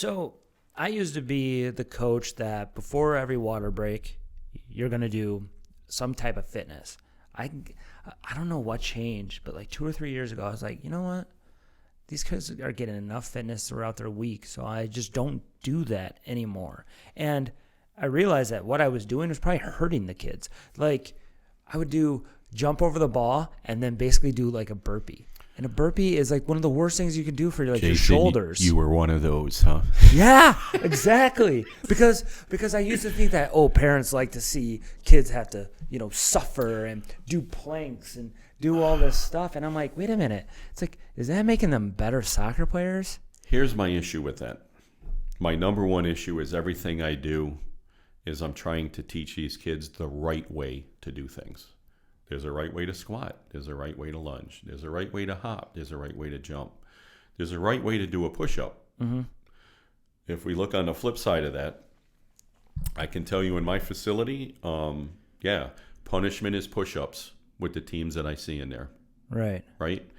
So I used to be the coach that before every water break, you're going to do some type of fitness. I don't know what changed, but like 2 or 3 years ago, I was like, you know what? These kids are getting enough fitness throughout their week, so I just don't do that anymore. And I realized that what I was doing was probably hurting the kids. Like, I would do jump over the ball and then basically do like a burpee. And a burpee is like one of the worst things you can do for like your shoulders. You were one of those, huh? Yeah, exactly. Because I used to think that, parents like to see kids have to, suffer and do planks and do all this stuff. And I'm like, wait a minute. It's like, is that making them better soccer players? Here's my issue with that. My number one issue is everything I do is I'm trying to teach these kids the right way to do things. There's a right way to squat. There's a right way to lunge. There's a right way to hop. There's a right way to jump. There's a right way to do a push-up. Mm-hmm. If we look on the flip side of that, I can tell you in my facility, punishment is push-ups with the teams that I see in there. Right. Right?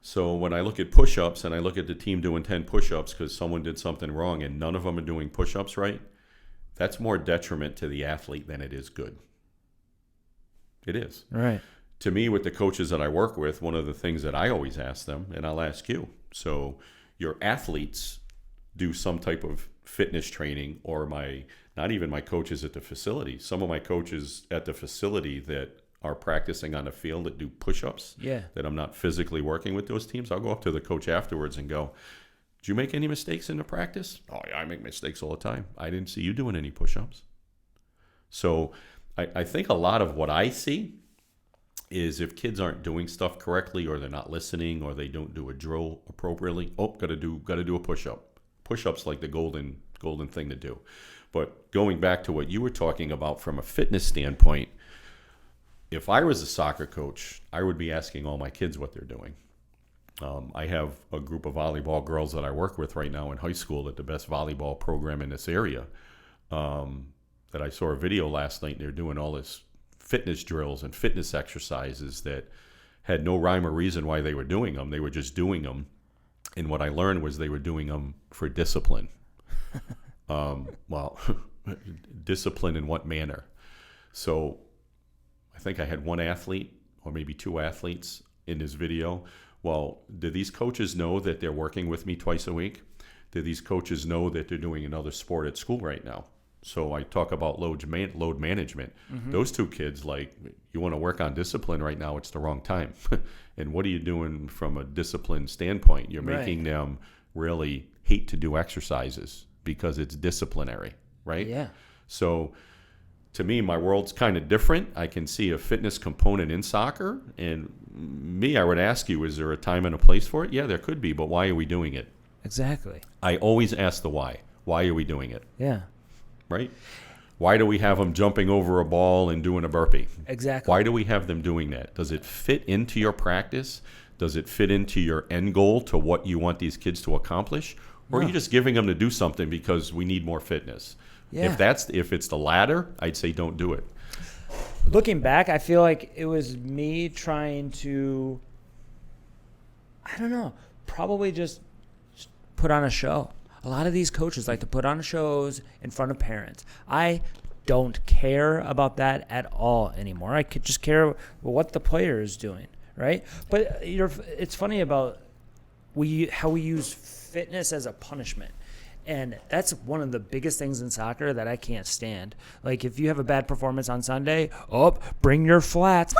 So when I look at push-ups and I look at the team doing 10 push-ups because someone did something wrong and none of them are doing push-ups right, that's more detriment to the athlete than it is good. It is. Right. To me, with the coaches that I work with, one of the things that I always ask them, and I'll ask you, so your athletes do some type of fitness training, or not even my coaches at the facility, some of my coaches at the facility that are practicing on the field that do push-ups, that I'm not physically working with those teams, I'll go up to the coach afterwards and go, did you make any mistakes in the practice? Oh, yeah, I make mistakes all the time. I didn't see you doing any push-ups. So I think a lot of what I see is if kids aren't doing stuff correctly, or they're not listening, or they don't do a drill appropriately, gotta do a push-up. Push-up's like the golden thing to do. But going back to what you were talking about from a fitness standpoint, if I was a soccer coach, I would be asking all my kids what they're doing. I have a group of volleyball girls that I work with right now in high school at the best volleyball program in this area. That I saw a video last night, and they're doing all this fitness drills and fitness exercises that had no rhyme or reason why they were doing them. They were just doing them. And what I learned was they were doing them for discipline. Discipline in what manner? So I think I had one athlete or maybe two athletes in this video. Well, do these coaches know that they're working with me twice a week? Do these coaches know that they're doing another sport at school right now? So I talk about load management. Mm-hmm. Those two kids, like, you want to work on discipline right now, it's the wrong time. And what are you doing from a discipline standpoint? You're making them really hate to do exercises because it's disciplinary, right? Yeah. So to me, my world's kind of different. I can see a fitness component in soccer. And I would ask you, is there a time and a place for it? Yeah, there could be, but why are we doing it? Exactly. I always ask the why. Why are we doing it? Yeah. Right? Why do we have them jumping over a ball and doing a burpee? Exactly. Why do we have them doing that? Does it fit into your practice? Does it fit into your end goal to what you want these kids to accomplish? Or are you just giving them to do something because we need more fitness? Yeah. If it's the latter, I'd say don't do it. Looking back, I feel like it was me trying to, I don't know, probably just put on a show. A lot of these coaches like to put on shows in front of parents. I don't care about that at all anymore. I could just care what the player is doing, right? But it's funny about how we use fitness as a punishment. And that's one of the biggest things in soccer that I can't stand. Like, if you have a bad performance on Sunday, bring your flats.